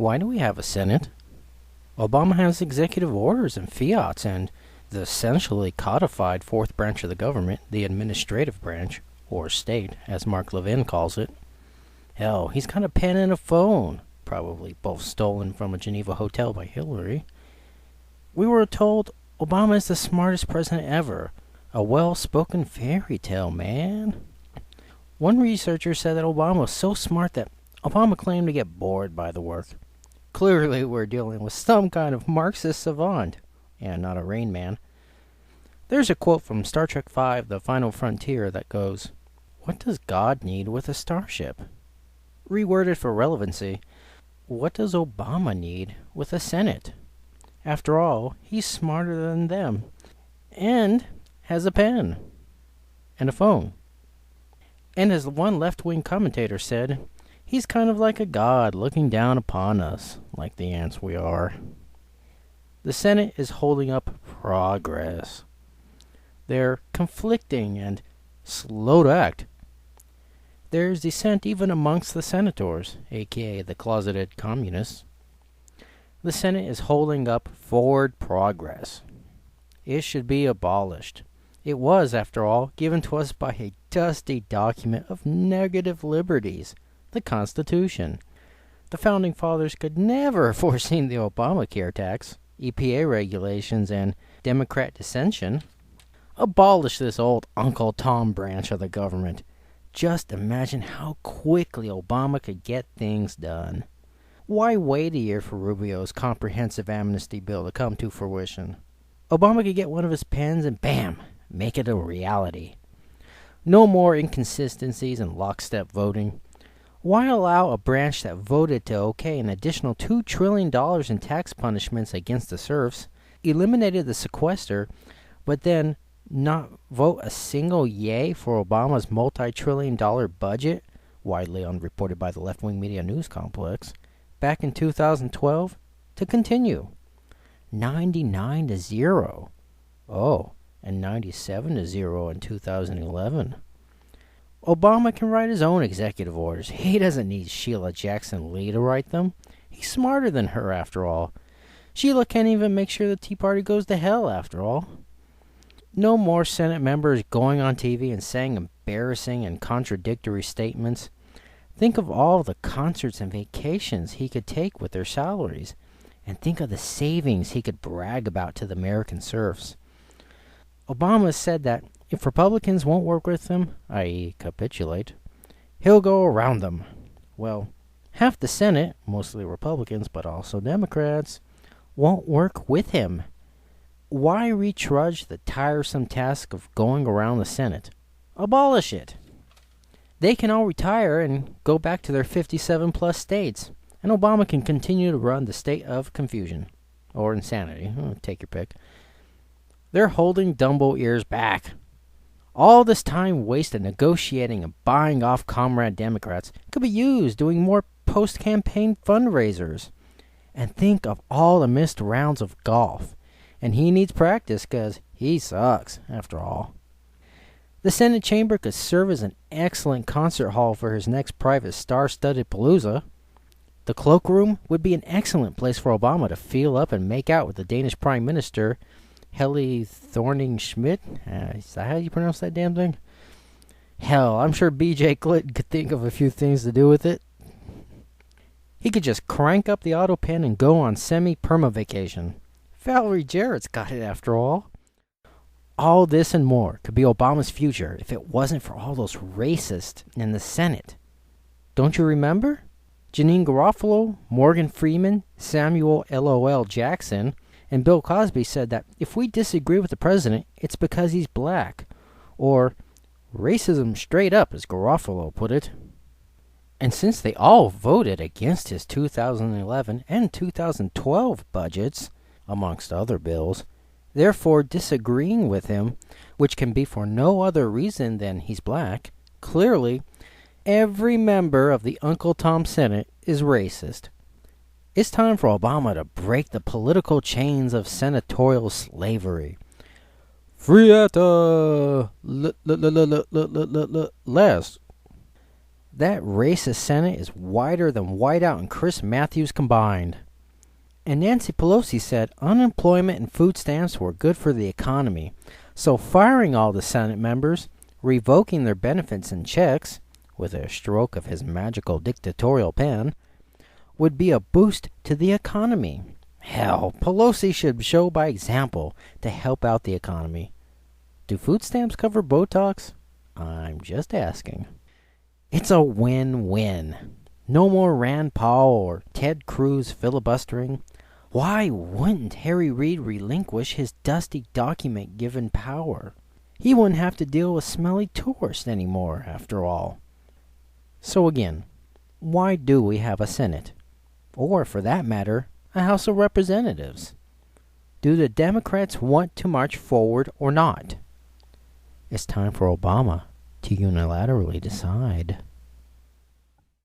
Why do we have a Senate? Obama has executive orders and fiats and the essentially codified fourth branch of the government, the administrative branch, or state, as Mark Levin calls it. Hell, he's got a pen and a phone, probably both stolen from a Geneva hotel by Hillary. We were told Obama is the smartest president ever, a well-spoken fairy tale, man. One researcher said that Obama was so smart that Obama claimed to get bored by the work. Clearly, we're dealing with some kind of Marxist savant, and not a Rain Man. There's a quote from Star Trek V, The Final Frontier, that goes, "What does God need with a starship?" Reworded for relevancy, what does Obama need with a Senate? After all, he's smarter than them, and has a pen, and a phone. And as one left-wing commentator said, he's kind of like a god looking down upon us, like the ants we are. The Senate is holding up progress. They're conflicting and slow to act. There's dissent even amongst the senators, aka the closeted communists. The Senate is holding up forward progress. It should be abolished. It was, after all, given to us by a dusty document of negative liberties, the Constitution. The Founding Fathers could never have foreseen the Obamacare tax, EPA regulations, and Democrat dissension. Abolish this old Uncle Tom branch of the government. Just imagine how quickly Obama could get things done. Why wait a year for Rubio's comprehensive amnesty bill to come to fruition? Obama could get one of his pens and bam, make it a reality. No more inconsistencies and lockstep voting. Why allow a branch that voted to okay an additional $2 trillion in tax punishments against the serfs, eliminated the sequester, but then not vote a single yay for Obama's multi-trillion-dollar budget, widely unreported by the left-wing media news complex, back in 2012, to continue? 99-0. Oh, and 97-0 in 2011. Obama can write his own executive orders. He doesn't need Sheila Jackson Lee to write them. He's smarter than her, after all. Sheila can't even make sure the Tea Party goes to hell, after all. No more Senate members going on TV and saying embarrassing and contradictory statements. Think of all the concerts and vacations he could take with their salaries. And think of the savings he could brag about to the American serfs. Obama said that if Republicans won't work with him, i.e. capitulate, he'll go around them. Well, half the Senate, mostly Republicans but also Democrats, won't work with him. Why retrudge the tiresome task of going around the Senate? Abolish it. They can all retire and go back to their 57-plus states, and Obama can continue to run the state of confusion. Or insanity. Take your pick. They're holding Dumbo ears back. All this time wasted negotiating and buying off comrade Democrats could be used doing more post-campaign fundraisers. And think of all the missed rounds of golf. And he needs practice because he sucks, after all. The Senate chamber could serve as an excellent concert hall for his next private star-studded palooza. The cloakroom would be an excellent place for Obama to feel up and make out with the Danish Prime Minister, Helle Thorning-Schmidt. Is that how you pronounce that damn thing? Hell, I'm sure B.J. Clinton could think of a few things to do with it. He could just crank up the auto pen and go on semi-perma vacation. Valerie Jarrett's got it, after all. All this and more could be Obama's future if it wasn't for all those racists in the Senate. Don't you remember? Janine Garofalo, Morgan Freeman, Samuel LOL Jackson, and Bill Cosby said that if we disagree with the president, it's because he's black. Or, racism straight up, as Garofalo put it. And since they all voted against his 2011 and 2012 budgets, amongst other bills, therefore disagreeing with him, which can be for no other reason than he's black, clearly, every member of the Uncle Tom Senate is racist. It's time for Obama to break the political chains of senatorial slavery. Free at last. that racist Senate is whiter than Whiteout and Chris Matthews combined. And Nancy Pelosi said unemployment and food stamps were good for the economy, so firing all the Senate members, revoking their benefits and checks, with a stroke of his magical dictatorial pen, would be a boost to the economy. Hell, Pelosi should show by example to help out the economy. Do food stamps cover Botox? I'm just asking. It's a win-win. No more Rand Paul or Ted Cruz filibustering. Why wouldn't Harry Reid relinquish his dusty document-given power? He wouldn't have to deal with smelly tourists anymore, after all. So again, why do we have a Senate? Or, for that matter, a House of Representatives? Do the Democrats want to march forward or not? It's time for Obama to unilaterally decide.